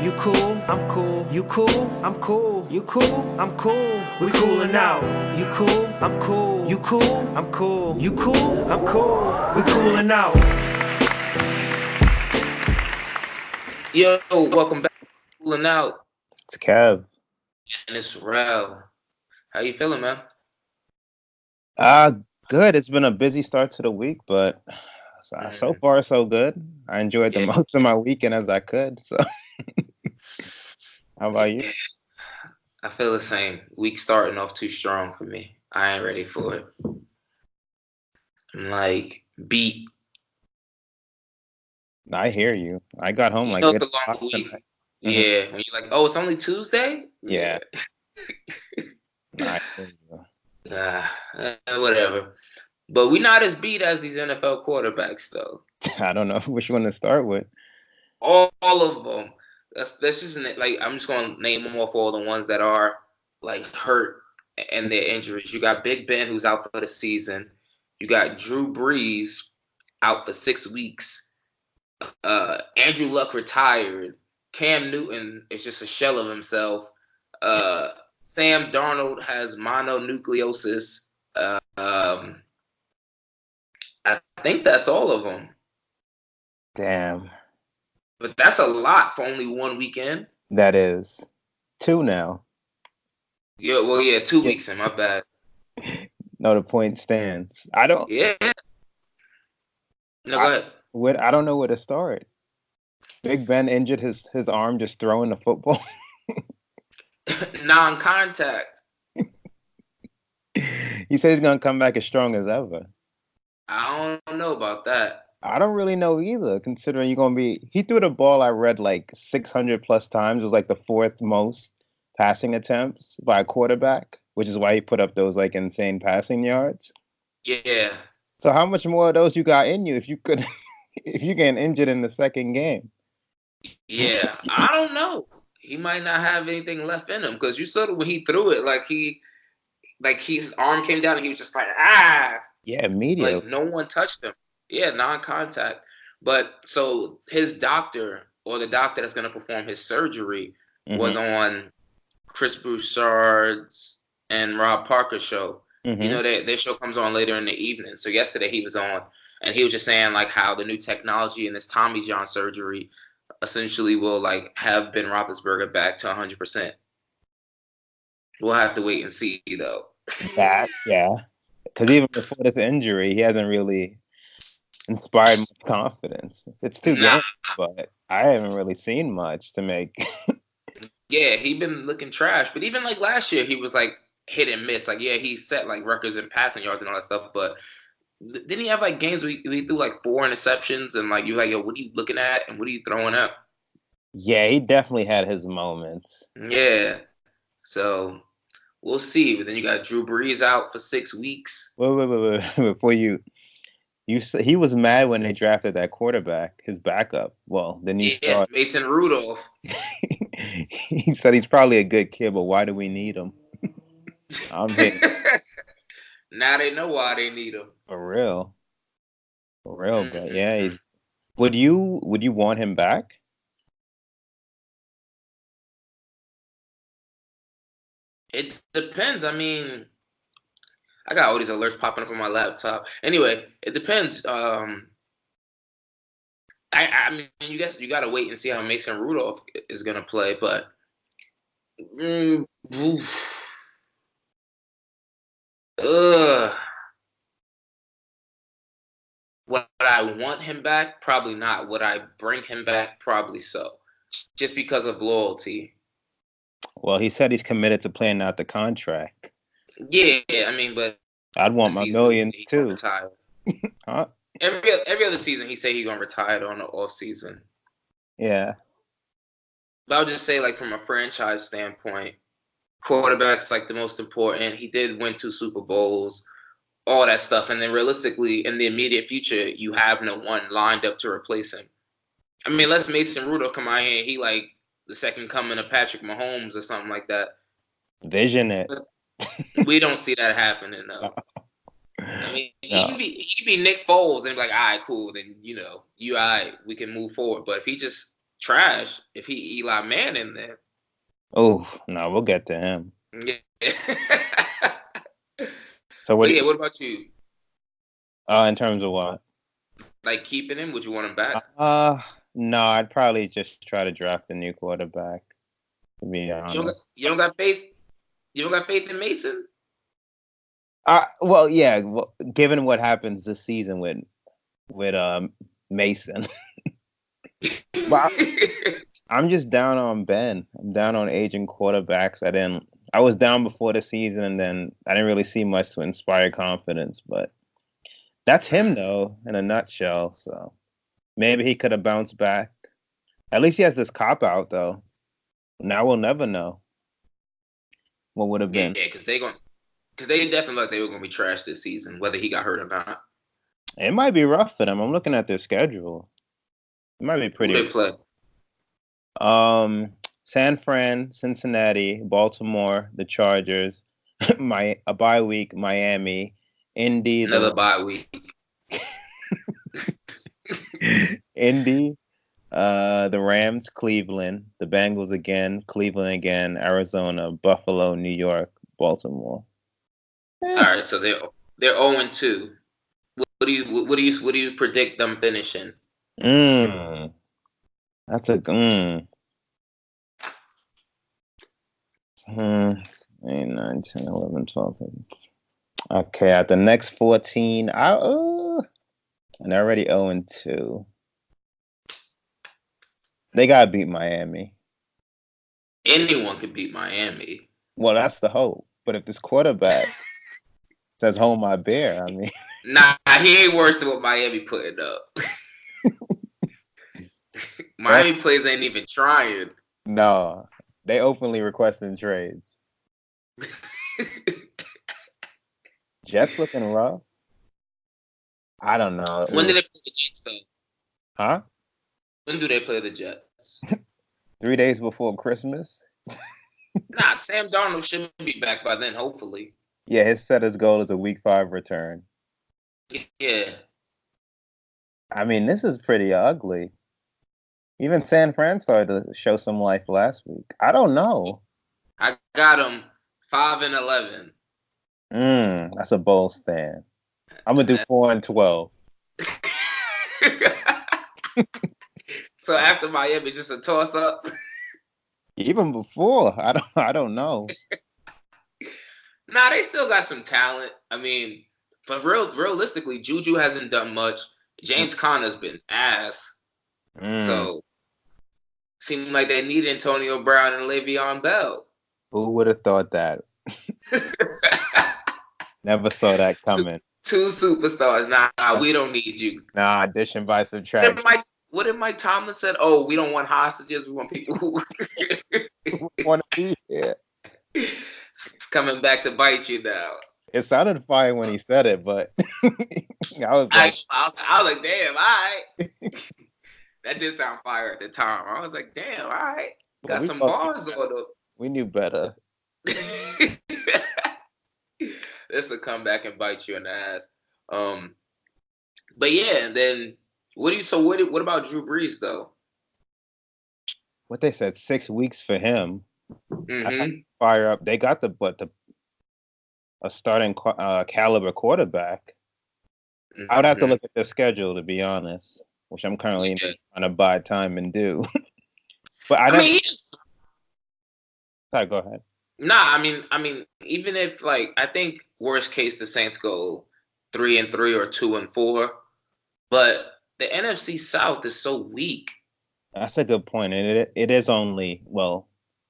You cool, I'm cool. You cool, I'm cool. You cool, I'm cool. We coolin' out. You cool, I'm cool. You cool, I'm cool. You cool, I'm cool. We coolin' out. Yo, welcome back to Cooling Out, It's Kev. and it's Rel. How you feeling, man? Uh, Good. It's been a busy start to the week, but so Mm, far so good. I enjoyed the yeah, most of my weekend as I could. So, how about you? yeah, I feel the same. Week starting off too strong for me. I ain't ready for it. I'm like beat. I hear you. I got home You like know it's 8 o'clock a long tonight. week. Hmm. Yeah, when you're like, oh, it's only Tuesday. Yeah, Yeah, I hear you. nah, whatever. But we not as beat as these NFL quarterbacks, though. I don't know which one to start with. All of them. That's just like I'm just gonna name them off all the ones that are like hurt and their injuries. You got Big Ben who's out for the season. You got Drew Brees out for 6 weeks. Andrew Luck retired. Cam Newton is just a shell of himself. Uh, Sam Darnold has mononucleosis. I think that's all of them, Damn, but that's a lot for only one weekend. that is two now. Yeah, well, yeah, two Yeah. weeks in. My bad. No, the point stands. I don't. Yeah. No, I go ahead. I don't know where to start. Big Ben injured his arm just throwing the football. Non-contact. He says he's gonna come back as strong as ever. I don't know about that. I don't really know either, considering you're gonna be. He threw the ball. I read like 600 plus times. It was like the fourth most passing attempts by a quarterback, which is why he put up those like insane passing yards. Yeah, So how much more of those you got in you if you could, if you get injured in the second game? yeah. I don't know. He might not have anything left in him because you saw it when he threw it, like his arm came down and he was just like Yeah, immediately. like no one touched him. Yeah, non-contact. But so his doctor or the doctor that's gonna perform his surgery Hmm. was on Chris Broussard's and Rob Parker's show. You Hmm. know, their show comes on later in the evening. So yesterday he was on, and he was just saying like how the new technology in this Tommy John surgery essentially will like have Ben Roethlisberger back to 100%. We'll have to wait and see though. That, yeah, because even before this injury, he hasn't really inspired much confidence. It's two Nah, games, but I haven't really seen much to make. yeah, he been looking trash. But even like last year, he was like hit and miss. Like yeah, he set like records in passing yards and all that stuff, but didn't he have like games where he threw like 4 interceptions and like you're like, yo, what are you looking at and what are you throwing up? Yeah, he definitely had his moments. Yeah. So we'll see. But then you got Drew Brees out for 6 weeks. Wait. Before you say he was mad when they drafted that quarterback, his backup. Well, the new Yeah, start. Mason Rudolph. He said he's probably a good kid, but why do we need him? I'm hitting Now they know why they need him. for real, for real. But yeah, Mm-mm-mm. would you want him back? It depends. I mean, I got all these alerts popping up on my laptop. Anyway, it depends. I mean, you guys, you got to wait and see how Mason Rudolph is gonna play. But oof. Ugh. Would I want him back? Probably not. Would I bring him back? Probably so. Just because of loyalty. Well, he said he's committed to playing out the contract. Yeah, I mean, but I'd the want my season he millions said he gonna too. retire. Huh? Every other season he say he gonna retire on the off season. Yeah. But I'll just say like from a franchise standpoint, quarterback's like the most important. He did win 2 Super Bowls, all that stuff, and then realistically, in the immediate future, you have no one lined up to replace him. I mean, unless Mason Rudolph come out here and he like the second coming of Patrick Mahomes or something like that. Vision it. But we don't see that happening though. I mean, No. he could be Nick Foles and be like, all right, cool, then you know, you all right, we can move forward. But if he just trash if he Eli Manning then. Oh, no, we'll get to him. Yeah. So what about you? In terms of what? Like keeping him? Would you want him back? No, I'd probably just try to draft a new quarterback. To be honest, you don't got faith. You don't got faith in Mason? Well, yeah. Well, given what happens this season with Mason, but I'm just down on Ben. I'm down on aging quarterbacks. I was down before the season, and then I didn't really see much to inspire confidence. But that's him, though, in a nutshell. So maybe he could have bounced back. At least he has this cop out, though. Now we'll never know what would have been. Yeah, because they definitely look like they were going to be trash this season, whether he got hurt or not. It might be rough for them. I'm looking at their schedule. It might be pretty. Who they play? San Fran, Cincinnati, Baltimore, the Chargers, a bye week, Miami, Indy. Another bye week. Indy, the Rams, Cleveland, the Bengals again, Cleveland again, Arizona, Buffalo, New York, Baltimore. All right, so they're 0-2. What do you predict them finishing? That's a 8, 9, 10, 11, 12. Okay, at the next 14, and they're already 0-2. They gotta beat Miami. Anyone could beat Miami. Well, that's the hope. But if this quarterback says "Hold my bear," I mean, nah, he ain't worse than what Miami putting up. Miami players ain't even trying. No, they openly requesting trades. Jets looking rough. I don't know. When do they play the Jets, though? Huh? When do they play the Jets? 3 days before Christmas. Nah, Sam Darnold should be back by then, hopefully. Yeah, his goal is a Week 5 return. Yeah. I mean, this is pretty ugly. Even San Fran started to show some life last week. I don't know. I got them 5-11. That's a bold stand. I'm gonna do 4-12. So after Miami, it's just a toss up. Even before, I don't know. Nah, they still got some talent. I mean, but realistically, Juju hasn't done much. James Conner's been ass. So seemed like they need Antonio Brown and Le'Veon Bell. Who would have thought that? Never saw that coming. Two superstars. Nah, we don't need you. Nah, addition by subtraction. What if Mike Tomlin said, "Oh, we don't want hostages. We want people who want to be here." It's coming back to bite you now. It sounded fine when he said it, but I was like, damn, all right. That did sound fire at the time. I was like, damn, all right. Got some bars on them. We knew better. This will come back and bite you in the ass. But yeah, and then what about Drew Brees though? What they said, 6 weeks for him. Mm-hmm. Fire up. They got a starting caliber quarterback. I would have to look at the schedule, to be honest, which I'm currently trying to buy time and do. But sorry, go ahead. Nah, I mean, even if I think worst case the Saints go 3-3 or 2-4, but the NFC South is so weak. That's a good point, and it is only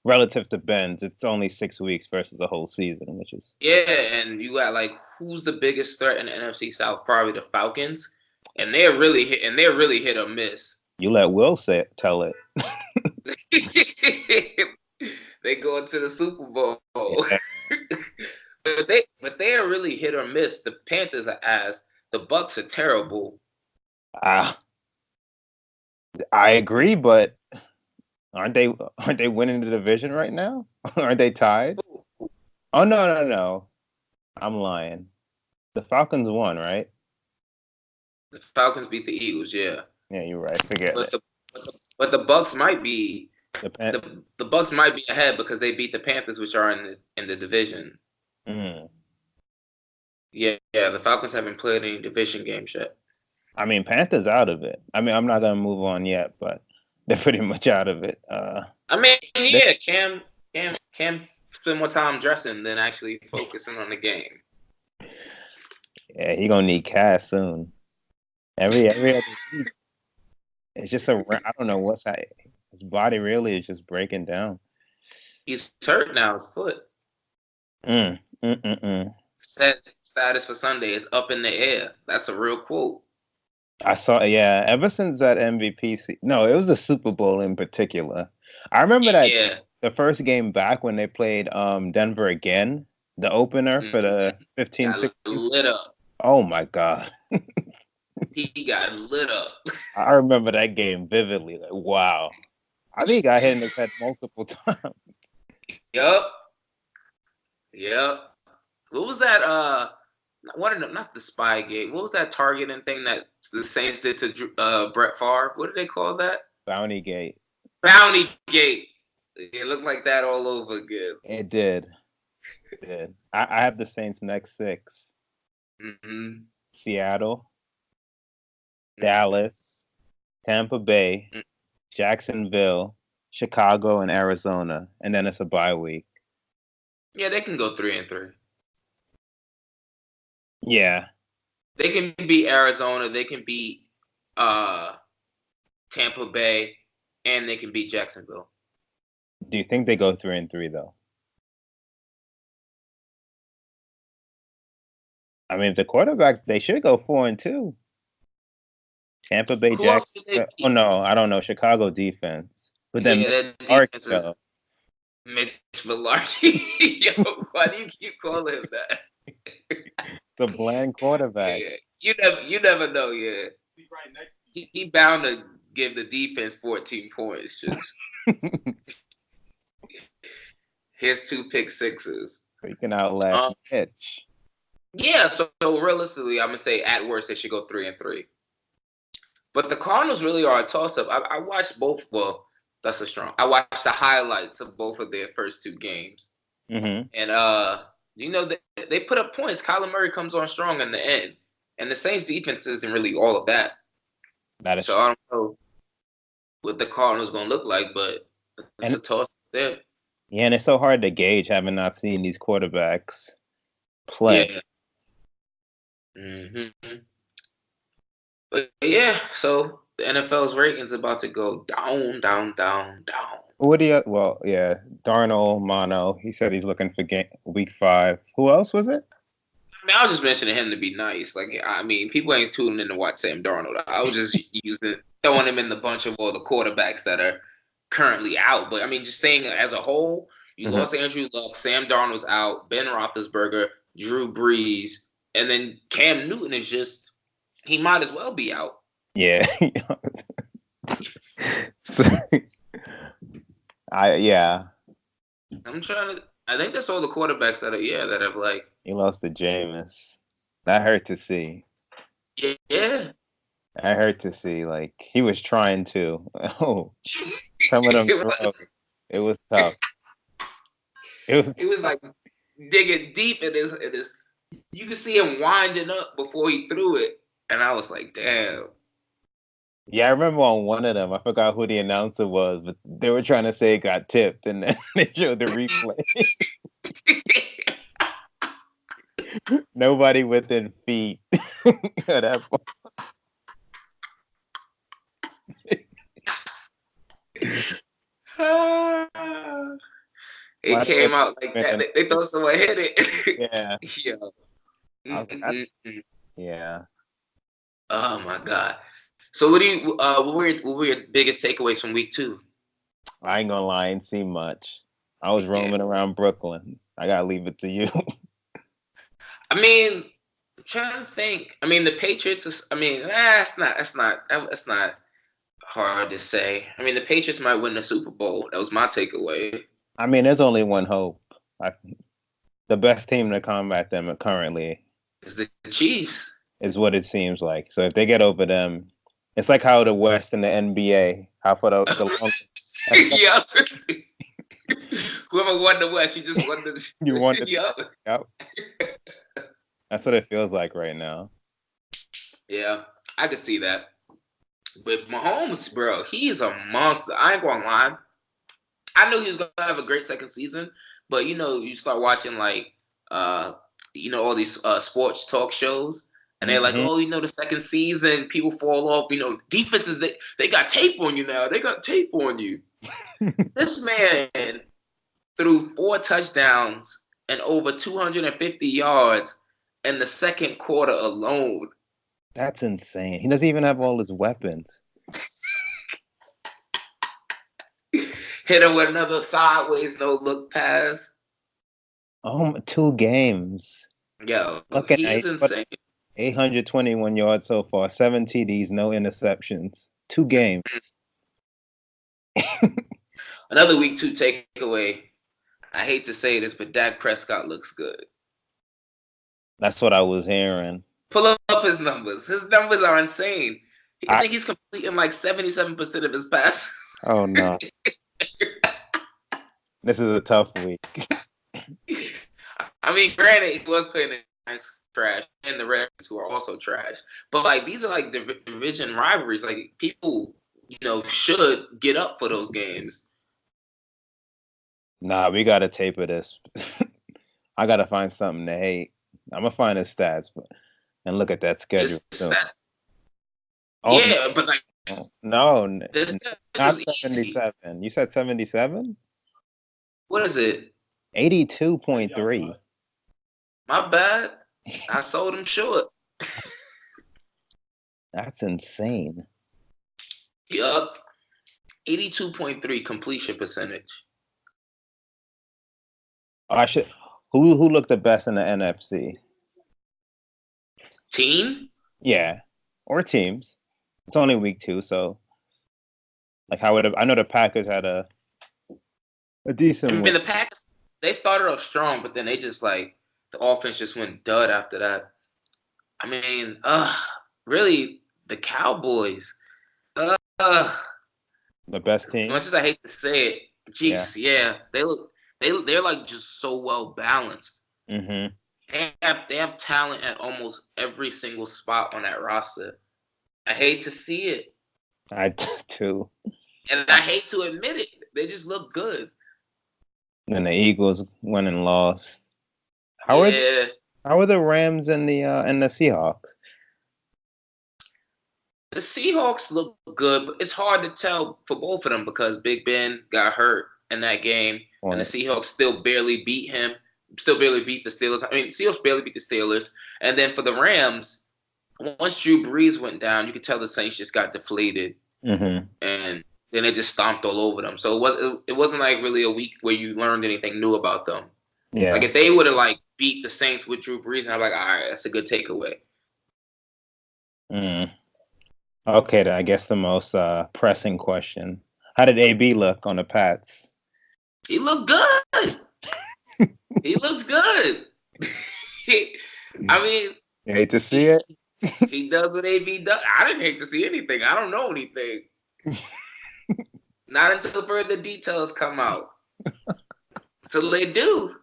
relative to Ben's, it's only 6 weeks versus a whole season, which is and you got who's the biggest threat in the NFC South? Probably the Falcons, and they're really hit or miss. You let Will tell it. They go into the Super Bowl, Yeah. but they are really hit or miss. The Panthers are ass. The Bucks are terrible. I agree, but aren't they winning the division right now? Aren't they tied? Oh no. I'm lying. The Falcons won, right? The Falcons beat the Eagles, yeah. Yeah, you're right. Forget it. But the Bucks might be The Pan- the Bucks might be ahead because they beat the Panthers, which are in the division. mm. Yeah, the Falcons haven't played any division games yet. I mean, Panthers out of it. I mean, I'm not gonna move on yet, but they're pretty much out of it. I mean, yeah, Cam spend more time dressing than actually focusing on the game. Yeah, he gonna need cash soon. Every other week, it's just I don't know what's that. His body really is just breaking down. He's hurt now. His foot. Mm, mm, mm, mm. Status for Sunday is up in the air. That's a real quote. I saw, yeah, ever since that no, it was the Super Bowl in particular. I remember that the first game back when they played Denver again, the opener for the 15-16. Lit up. Oh my God. He got lit up. I remember that game vividly. Like, wow. I think he got hit in his head multiple times. Yup. What was that? Not the spy gate. What was that targeting thing that the Saints did to Brett Favre? What did they call that? Bounty gate. Bounty gate. It looked like that all over again. It did. It did. I have the Saints next 6. Mm-hmm. Seattle, Dallas, Tampa Bay, Jacksonville, Chicago, and Arizona, and then it's a bye week. Yeah, they can go 3-3. Yeah, they can beat Arizona. They can beat Tampa Bay, and they can beat Jacksonville. Do you think they go 3-3 though? I mean, if the quarterbacks, they should go 4-2. Tampa Bay, Jacksonville. Oh no, I don't know. Chicago defense, but then that defense is Mitch Mularkey. Yo, why do you keep calling him that? The bland quarterback. Yeah. You never know. Yeah, he bound to give the defense 14 points. Just here's 2 pick sixes. Freaking outlast Mitch. Yeah, so realistically, I'm gonna say at worst they should go 3-3. But the Cardinals really are a toss-up. I watched both. Well, that's a strong. I watched the highlights of both of their first 2 games, and they put up points. Kyler Murray comes on strong in the end, and the Saints' defense isn't really all of that. So I don't know what the Cardinals going to look like, but it's a toss-up there. Yeah, and it's so hard to gauge having not seen these quarterbacks play. Yeah. Mm-hmm. But yeah, so the NFL's ratings about to go down. What do you? Well, yeah, Darnold, Mono. He said he's looking for week 5. Who else was it? I mean, I was just mentioning him to be nice. Like, I mean, people ain't tuning in to watch Sam Darnold. I was just throwing him in the bunch of all the quarterbacks that are currently out. But I mean, just saying as a whole, you lost Andrew Luck, Sam Darnold's out, Ben Roethlisberger, Drew Brees, and then Cam Newton is just. He might as well be out. Yeah. I'm trying to. I think that's all the quarterbacks that have like. He lost to Jameis. That hurt to see. Yeah. I hurt to see. Like he was trying to. Oh, some of them. It was tough. He was like digging deep in his. You could see him winding up before he threw it. And I was like, damn. Yeah, I remember on one of them, I forgot who the announcer was, but they were trying to say it got tipped, and then they showed the replay. Nobody within feet at that point. It came out like that. They thought someone hit it. Yeah. Yeah. Oh my God! So what were your biggest takeaways from week 2? I ain't gonna lie, I ain't seen much. I was roaming around Brooklyn. I gotta leave it to you. I mean, I'm trying to think. I mean, the Patriots. That's not hard to say. I mean, the Patriots might win the Super Bowl. That was my takeaway. I mean, there's only one hope. The best team to combat them currently is the Chiefs. Is what it seems like. So if they get over them, It's like how the West and the NBA, how for the longest. Yeah. Whoever won the West, you just won the. You won the Yup. Yep. That's what it feels like right now. Yeah, I could see that. But Mahomes, bro, he's a monster. I ain't gonna lie. I knew he was gonna have a great second season, but you start watching like all these sports talk shows, and they're like, oh, the second season, people fall off. Defenses they got tape on you now. They got tape on you. This man threw 4 touchdowns and over 250 yards in the second quarter alone. That's insane. He doesn't even have all his weapons. Hit him with another sideways no look pass. 2 games. Yo, Look at he's insane. 821 yards so far, 7 TDs, no interceptions. 2 games. Another week 2 takeaway. I hate to say this, but Dak Prescott looks good. That's what I was hearing. Pull up his numbers. His numbers are insane. I think he's completing like 77% of his passes. Oh, no. This is a tough week. I mean, granted, he was playing against trash and the Ravens, who are also trash. But like these are like division rivalries. Like people, should get up for those games. Nah, we gotta tape of this. I gotta find something to hate. I'm gonna find his stats, and look at that schedule. Yeah, but like no, not 77. You said 77? What is it? 82.3. My bad. I sold him short. That's insane. Yup. 82.3 completion percentage. Who looked the best in the NFC? Team? Yeah, or teams. It's only week 2, so like I know the Packers had a decent. I mean, the Packers, they started off strong, but then they just like the offense just went dud after that. I mean, really, the Cowboys, the best team. As much as I hate to say it, jeez, yeah, they're like just so well balanced. Mm-hmm. They have talent at almost every single spot on that roster. I hate to see it. I too. And I hate to admit it. They just look good. And the Eagles went and lost. How are the Rams and the Seahawks? The Seahawks look good, but it's hard to tell for both of them because Big Ben got hurt in that game, and the Seahawks still barely beat him. Still barely beat the Steelers. I mean, Seahawks barely beat the Steelers. And then for the Rams, once Drew Brees went down, you could tell the Saints just got deflated. Mm-hmm. And then they just stomped all over them. So it wasn't like really a week where you learned anything new about them. Yeah. Like if they would have like beat the Saints with Drew Brees, I'm like, all right, that's a good takeaway. Okay, then I guess the most pressing question. How did AB look on the Pats? He looked good. He looks good. I mean, you hate to see it. He does what AB does. I didn't hate to see anything. I don't know anything. Not until further details come out. Till they do.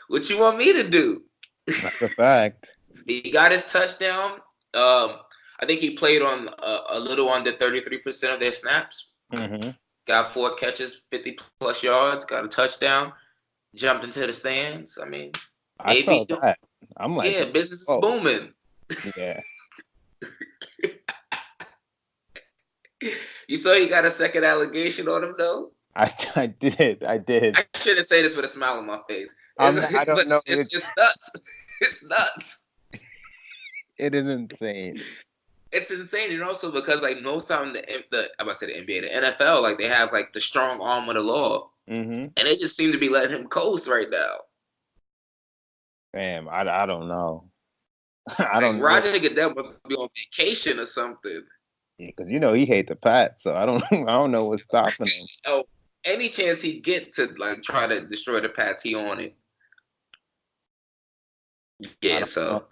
What you want me to do? That's a fact. He got his touchdown. I think he played on a little under 33% of their snaps. Mm-hmm. Got 4 catches, 50-plus yards, got a touchdown, jumped into the stands. I mean, I saw that. I'm like, yeah, business is booming. Yeah. You saw he got a second allegation on him, though? I did. I shouldn't say this with a smile on my face. I don't know. It's just nuts. It's nuts. It is insane. It's insane, and also because like most time the NBA, the NFL, like they have like the strong arm of the law, and they just seem to be letting him coast right now. Damn, I don't know. I don't know. Roger Goodell must be on vacation or something. Yeah, because he hates the Pats, so I don't know what's stopping him. Oh, any chance he get to like try to destroy the Pats, he on it. Yeah, so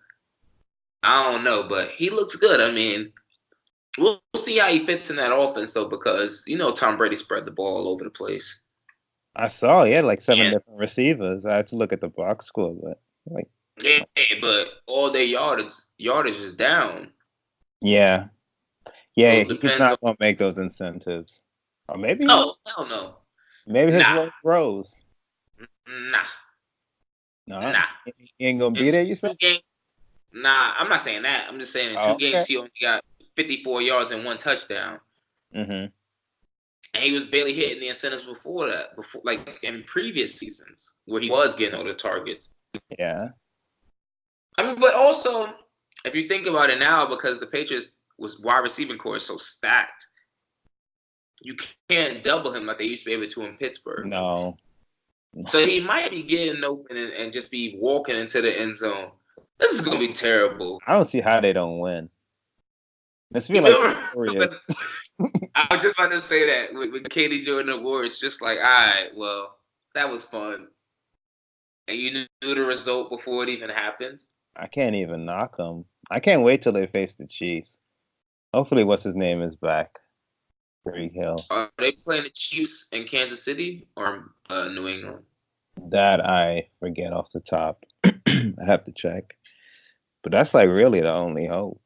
I don't know, but he looks good. I mean, we'll see how he fits in that offense, though, because Tom Brady spread the ball all over the place. I saw he had like 7 And different receivers. I had to look at the box score, but like, yeah, but all their yardage is down. yeah, So yeah, it he's depends on. not gonna make those incentives, or maybe Oh, hell no. maybe his Nah, role grows. nah, No, nah. he ain't gonna be In there. You said? 2 games, nah. I'm not saying that. I'm just saying in two Oh, okay. games he only got 54 yards and 1 touchdown, Mm-hmm. and he was barely hitting the incentives before that. Before, like in previous seasons, where he was getting all the targets. Yeah. I mean, but also if you think about it now, because the Patriots was wide receiving core is so stacked, you can't double him like they used to be able to in Pittsburgh. No. So he might be getting open and just be walking into the end zone. This is gonna be terrible. I don't see how they don't win. This You feel like remember, I was just about to say that with Katie Jordan Awards, just like, all right, well, that was fun, and you knew the result before it even happened. I can't even knock them. I can't wait till they face the Chiefs. Hopefully, what's his name is back. Tyreek Hill. Are they playing the Chiefs in Kansas City or New England? That I forget off the top. I have to check. But that's like really the only hope.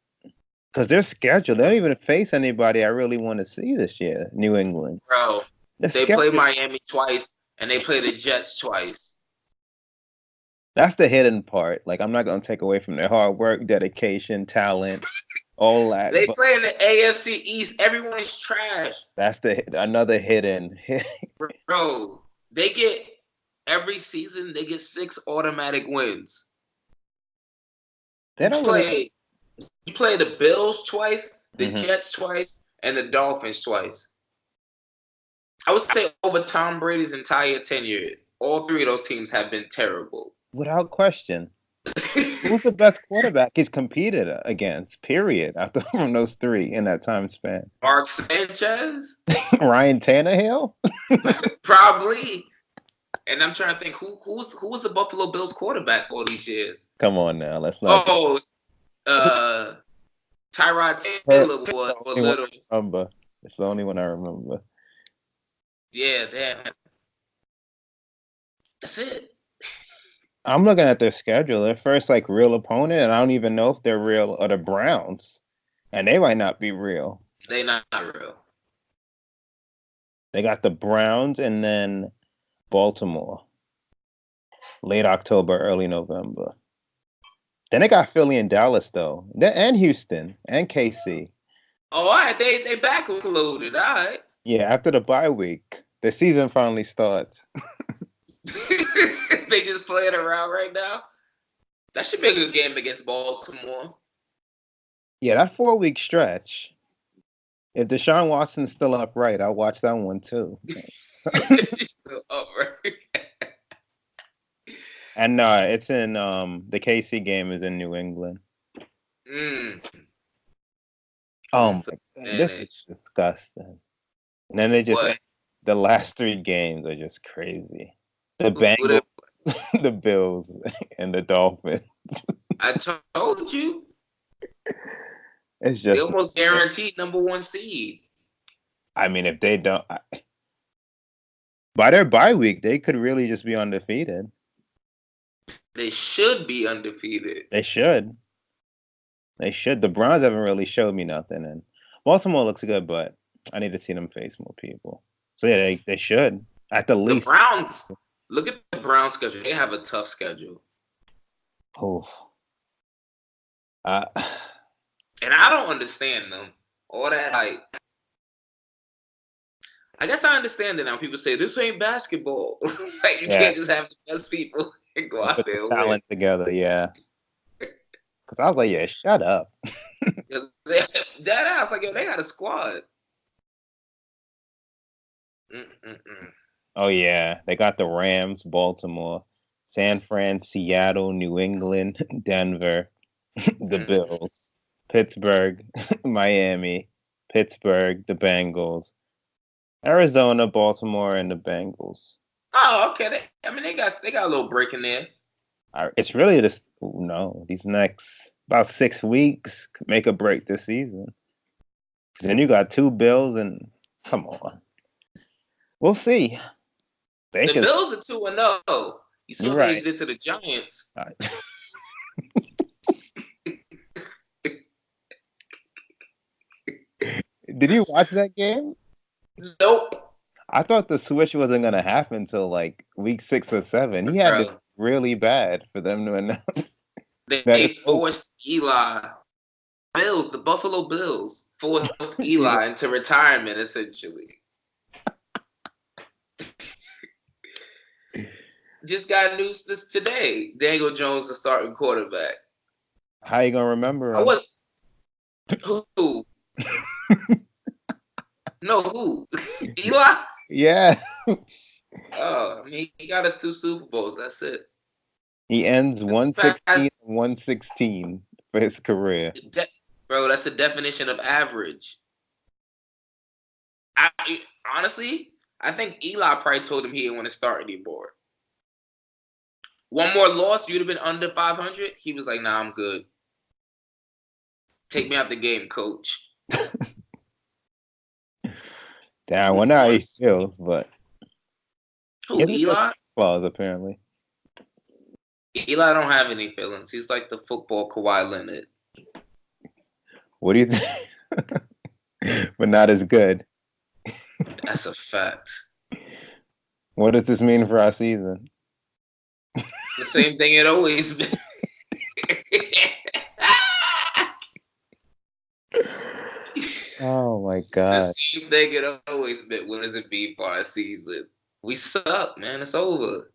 Because they're scheduled. They don't even face anybody I really want to see this year. New England. Bro, They're they play scheduled. Miami twice and they play the Jets twice. That's the hidden part. Like, I'm not going to take away from their hard work, dedication, talent, all that. They but play in the AFC East. Everyone is trash. that's another hidden. Bro, they get every season they get 6 automatic wins. They don't really. You play the Bills twice, the Mhm. Jets twice, and the Dolphins twice. I would say over Tom Brady's entire tenure, all 3 of those teams have been terrible. Without question. Who's the best quarterback he's competed against, period, after from those 3 in that time span? Mark Sanchez? Ryan Tannehill? Probably. And I'm trying to think who was the Buffalo Bills quarterback all these years? Come on now, let's not. Oh, Tyrod Taylor was a little. Remember. It's the only one I remember. Yeah, damn. That's it. I'm looking at their schedule. Their first like real opponent, and I don't even know if they're real, are the Browns, and they might not be real. They not real. They got the Browns and then Baltimore, late October, early November. Then they got Philly and Dallas though, and Houston and KC. Oh, all right, they backloaded. All right. Yeah, after the bye week, the season finally starts. They just playing around right now. That should be a good game against Baltimore. Yeah, that 4-week stretch. If Deshaun Watson's still upright, I'll watch that one too. He's still upright. And it's in the KC game is in New England. Oh my God, this is disgusting. And then the last 3 games are just crazy. The Bengals, the Bills, and the Dolphins. I told you. It's just they almost guaranteed #1 seed. I mean, if they don't, by their bye week, they could really just be undefeated. They should be undefeated. They should. They should. The Browns haven't really showed me nothing, and Baltimore looks good, but I need to see them face more people. So yeah, they should at the least. The Browns. Look at the Browns schedule. They have a tough schedule. Oh. And I don't understand them. All that hype. I guess I understand it now. People say this ain't basketball. Like you can't just have the best people and go out there and talent together, yeah. Because I was like, yeah, shut up. That ass, like, yo, they got a squad. Oh, yeah. They got the Rams, Baltimore, San Fran, Seattle, New England, Denver, the Bills, Pittsburgh, Miami, Pittsburgh, the Bengals, Arizona, Baltimore, and the Bengals. Oh, okay. They got a little break in there. It's really just no. These next About 6 weeks could make a break this season. Then you got 2 Bills, and come on, we'll see. The Baker's, Bills are 2-0. You saw you're what they right. did to the Giants. Did you watch that game? Nope. I thought the switch wasn't gonna happen until like week 6 or 7. He had to be Bro, really bad for them to announce that they it's over. forced Eli. The Buffalo Bills, forced Yeah. Eli into retirement, essentially. Just got news this today. Daniel Jones, the starting quarterback. How you gonna remember I him? was who? No, who? Eli? Yeah, Oh, I mean, he got us 2 Super Bowls. That's it. he ends That's 116 and 116 for his career. Bro, that's the definition of average. Honestly, I think Eli probably told him he didn't want to start anymore. One more loss, you'd have been under 500. He was like, "Nah, I'm good. Take me out the game, coach." Damn, I wonder how he feels, but Who, he has a good Eli? clause apparently. Eli don't have any feelings. He's like the football Kawhi Leonard. What do you think? But not as good. That's a fact. What does this mean for our season? The same thing it always been. Oh my The god! same thing it always been. What does it mean for our season? We suck, man. It's over.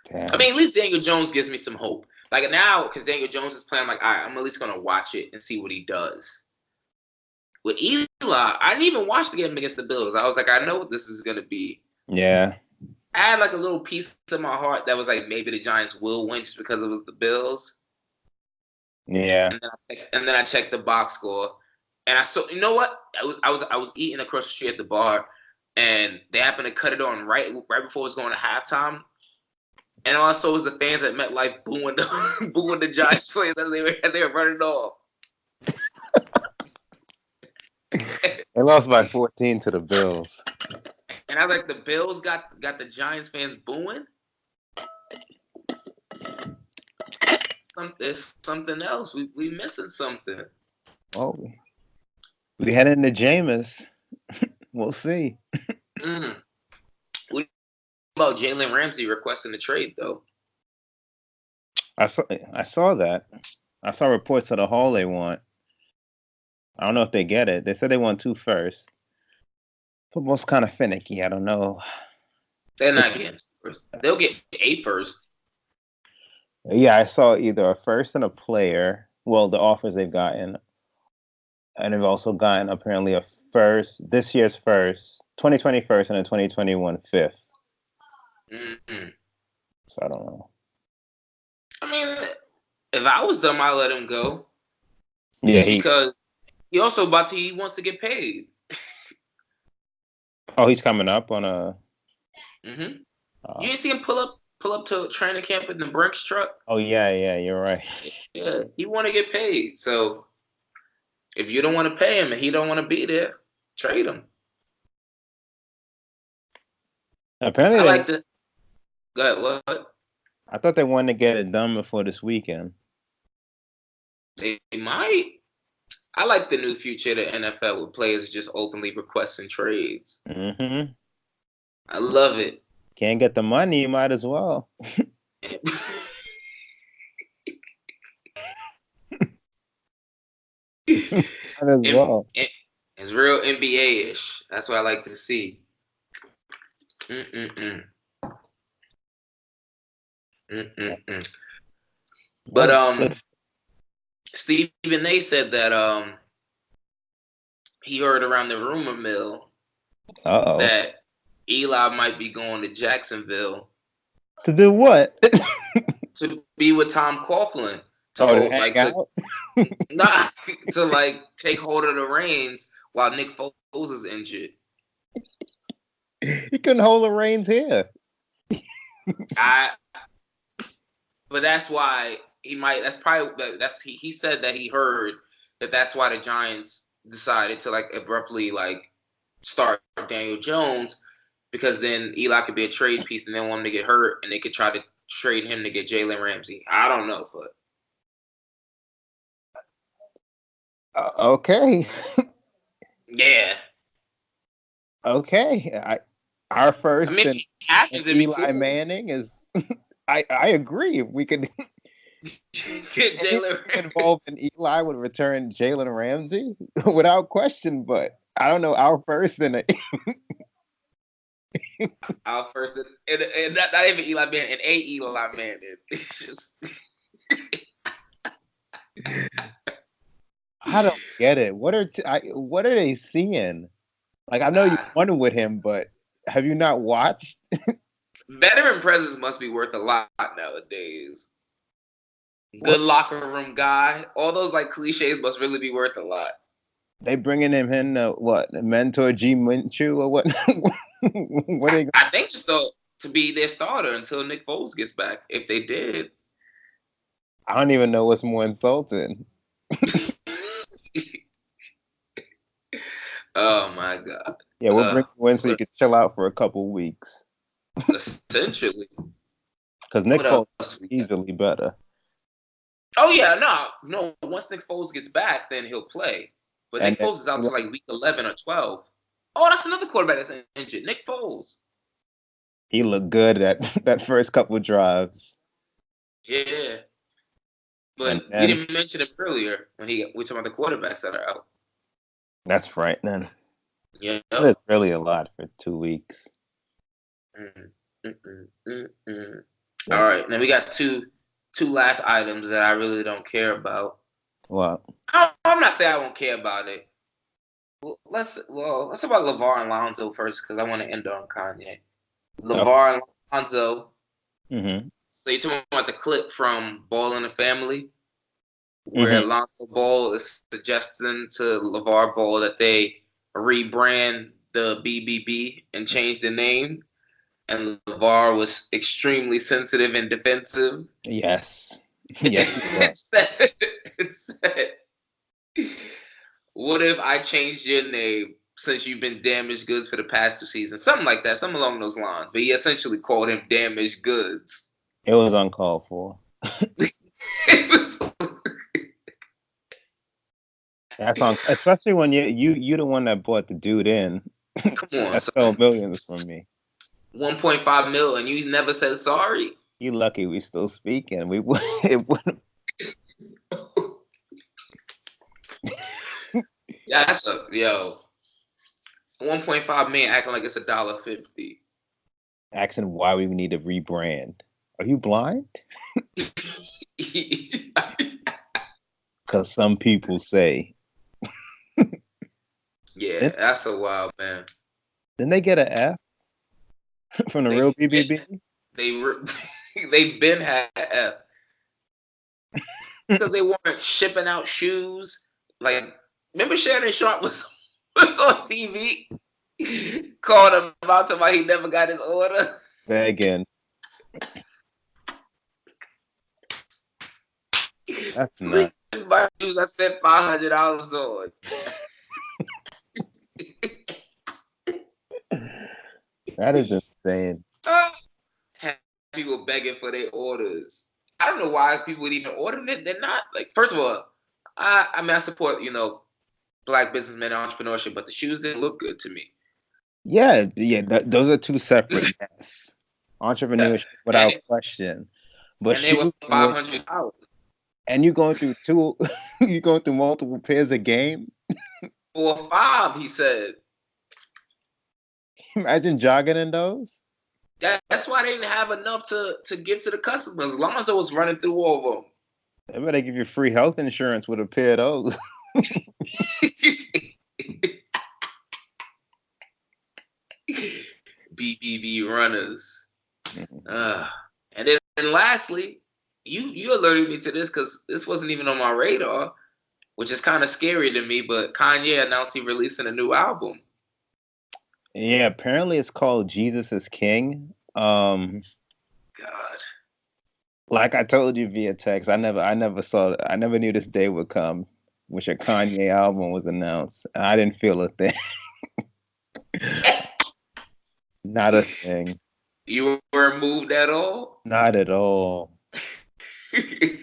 Damn. I mean, at least Daniel Jones gives me some hope. Like now, because Daniel Jones is playing, I'm like, all right, I'm at least gonna watch it and see what he does. With Eli, I didn't even watch the game against the Bills. I was like, I know what this is gonna be. Yeah. I had like a little piece of my heart that was like, maybe the Giants will win just because it was the Bills. Yeah. And then I checked the box score, and I saw, you know what? I was eating across the street at the bar, and they happened to cut it on right before it was going to halftime. And all I saw was the fans at MetLife booing the Giants players as they were running off. They lost by 14 to the Bills. And I was like, the Bills got the Giants fans booing? There's something else. We missing something. Oh, we head into Jameis. We'll see. What about Jalen Ramsey requesting the trade, though? I saw that. I saw reports of the haul they want. I don't know if they get it. They said they want 2 first. Football's kind of finicky. I don't know. They're not getting first. They'll get a first. Yeah, I saw either a first and a player. Well, the offers they've gotten. And they've also gotten apparently a first, this year's first, 2020 first, and a 2021 fifth. Mm-hmm. So I don't know. I mean, if I was them, I'd let him go. Yeah, because he wants to get paid. Oh, he's coming up on a. Mm-hmm. You didn't see him pull up to training camp in the Brinks truck? Oh yeah, you're right. Yeah, he want to get paid. So if you don't want to pay him and he don't want to be there, trade him. Apparently, I like the. Go ahead. What? I thought they wanted to get it done before this weekend. They might. I like the new future of the NFL with players just openly requesting trades. Mm-hmm. I love it. Can't get the money, you might as well. Might as well. It's real NBA-ish. That's what I like to see. But Stephen A said that he heard around the rumor mill that Eli might be going to Jacksonville. To do what? To be with Tom Coughlin. To Take hold of the reins while Nick Foles is injured. He couldn't hold the reins here. But that's why he might. That's probably he said that he heard that's why the Giants decided to like abruptly like start Daniel Jones, because then Eli could be a trade piece and they want him to get hurt and they could try to trade him to get Jalen Ramsey. I don't know, but Okay. yeah. Okay. Our first I mean, and happens to be Eli cool. Manning is. I agree. If we could Get Jalen Ramsey involved in Eli would return Jalen Ramsey without question. But I don't know. Our first and our first, and not even Eli Manning, and a Eli Manning. It's just. I don't get it. What are they seeing? Like, I know you won with him, but have you not watched? Veteran presence must be worth a lot nowadays. Good locker room guy. All those like cliches must really be worth a lot. They bringing him in what? Mentor G Minshew or what? What are they? I think just to be their starter until Nick Foles gets back. If they did, I don't even know what's more insulting. Oh my god. Yeah, we'll bring you in so you can chill out for a couple weeks. Essentially. Because Nick Foles is easily better. Oh yeah, no. Once Nick Foles gets back, then he'll play. But Nick Foles is out to like week 11 or 12. Oh, that's another quarterback that's injured. Nick Foles. He looked good at that first couple drives. Yeah. But we didn't mention him earlier when we talking about the quarterbacks that are out. That's frightening. Yeah. That's really a lot for 2 weeks. All right. Now we got two last items that I really don't care about. What? I'm not saying I won't care about it. Let's talk about LeVar and Lonzo first, because I want to end on Kanye. LeVar and Lonzo. Mm-hmm. So you're talking about the clip from Ball in the Family, where Lonzo Ball is suggesting to LeVar Ball that they rebrand the BBB and change the name, and LeVar was extremely sensitive and defensive. Yes. Yes. It said, what if I changed your name since you've been damaged goods for the past 2 seasons? Something like that, something along those lines. But he essentially called him damaged goods. It was uncalled for. That's on, especially when you're the one that brought the dude in. Come on, that stole millions from me. 1.5 mil, and you never said sorry. You lucky we still speaking. It wouldn't. Yeah, that's 1.5 million acting like it's $1.50. Asking why we need to rebrand. Are you blind? Because some people say. Yeah, that's a wild man. Didn't they get an F from the real BBB? They've been had an F because they weren't shipping out shoes. Like, remember Shannon Sharp was on TV, called him about to why he never got his order. Again. That's nuts. My shoes I spent $500 on. That is insane. Have people begging for their orders. I don't know why people would even order it. They're not, like, first of all, I support, Black businessmen and entrepreneurship, but the shoes didn't look good to me. Yeah, those are two separate. Yes. Entrepreneurship without question. But and they were $500. And you're going through you're going through multiple pairs a game? 4 or 5, he said. Imagine jogging in those. That's why they didn't have enough to give to the customers. Lonzo was running through all of them. They better give you free health insurance with a pair of those. BBB runners. And then lastly, you alerted me to this because this wasn't even on my radar, which is kind of scary to me, but Kanye announced he's releasing a new album. Yeah, apparently it's called Jesus is King. God. Like I told you via text, I never knew this day would come, which a Kanye album was announced. I didn't feel a thing. Not a thing. You weren't moved at all? Not at all. When's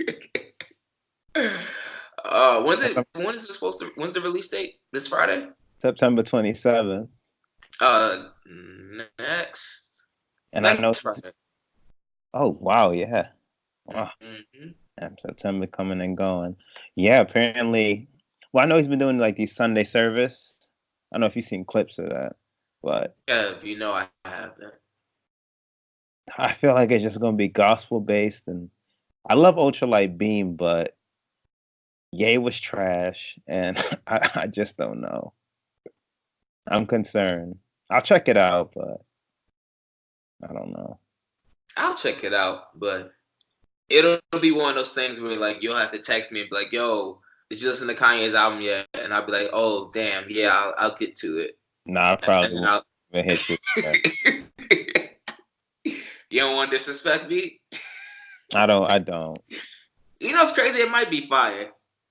the release date? This Friday? September 27th. Next. And next I know. Friday. Oh wow, yeah. Wow. Mm-hmm. And September coming and going. Yeah, apparently. Well, I know he's been doing like these Sunday service. I don't know if you've seen clips of that, but Yeah, I haven't. I feel like it's just gonna be gospel based, and I love Ultralight Beam, but Ye was trash, and I just don't know. I'm concerned. I'll check it out, but I don't know. I'll check it out, but it'll be one of those things where like you'll have to text me and be like, "Yo, did you listen to Kanye's album yet?" And I'll be like, "Oh, damn, yeah, I'll get to it." Nah, I probably won't even hit you. You don't want to disrespect me? I don't. You know, it's crazy. It might be fire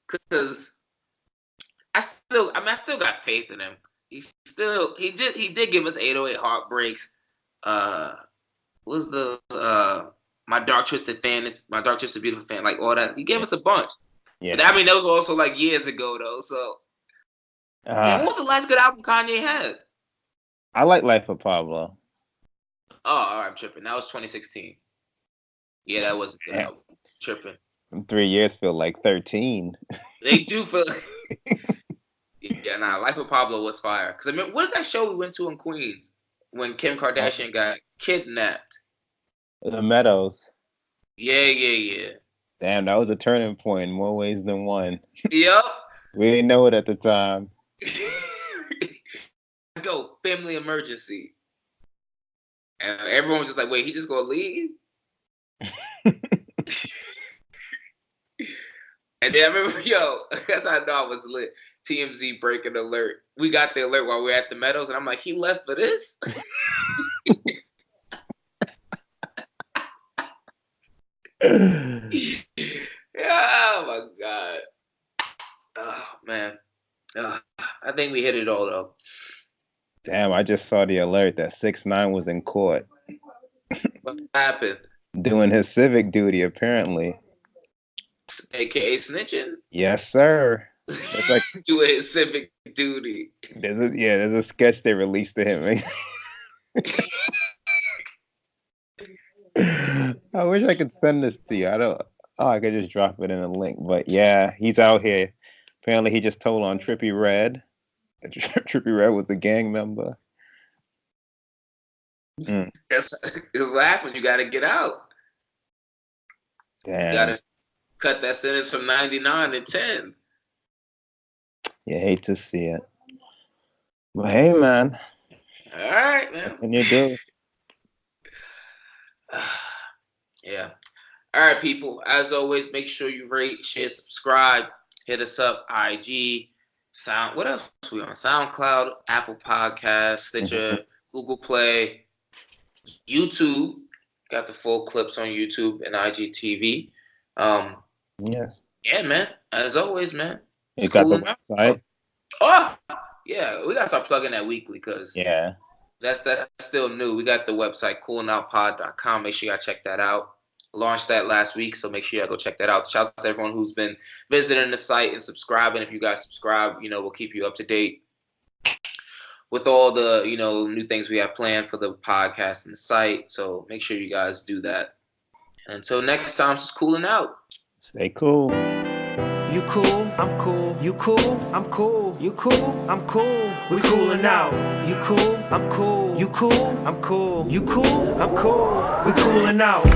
because I still got faith in him. He did give us 808 Heartbreaks. Was the My Dark Twisted Beautiful Fan, like all that. He gave us a bunch. Yeah. But, I mean, that was also like years ago though. So what was the last good album Kanye had? I like Life of Pablo. Oh, all right, I'm tripping. That was 2016. Yeah, that was a good album. Tripping. 3 years feel like 13. They do feel. Yeah, Life of Pablo was fire. Because I mean, what is that show we went to in Queens when Kim Kardashian got kidnapped? The Meadows. Yeah. Damn, that was a turning point in more ways than one. Yep. We didn't know it at the time. Go, family emergency. And everyone was just like, wait, he just gonna leave? And then I remember, that's how I know I was lit. TMZ breaking alert. We got the alert while we were at the Meadows, and I'm like, he left for this? Oh my God. Oh man. I think we hit it all though. Damn, I just saw the alert that 6ix9ine was in court. What happened? Doing his civic duty, apparently. AKA snitching? Yes, sir. It's like doing his civic duty. There's a sketch they released of him. I wish I could send this to you. I could just drop it in a link. But yeah, he's out here. Apparently he just told on Trippie Redd. Trippie Redd was a gang member. It's what happened. You got to get out. Damn. You got to cut that sentence from 99 to 10. You hate to see it. But hey, man. All right, man. What can you do? Yeah. All right, people. As always, make sure you rate, share, subscribe. Hit us up, IG, what else are we on? SoundCloud, Apple Podcasts, Stitcher, Google Play, YouTube. Got the full clips on YouTube and IGTV. Yes. Yeah, man. As always, man. You got the website? Oh, yeah. We got to start plugging that weekly because that's still new. We got the website, coolingoutpod.com. Make sure y'all check that out. Launched that last week, so make sure y'all go check that out. Shout out to everyone who's been visiting the site and subscribing. If you guys subscribe, we'll keep you up to date with all the, new things we have planned for the podcast and the site. So make sure you guys do that. Until next time, just cooling out. Stay cool. You cool, I'm cool. You cool, I'm cool. You cool, I'm cool. We coolin' out. You cool, I'm cool. You cool, I'm cool. You cool, I'm cool. We coolin' out.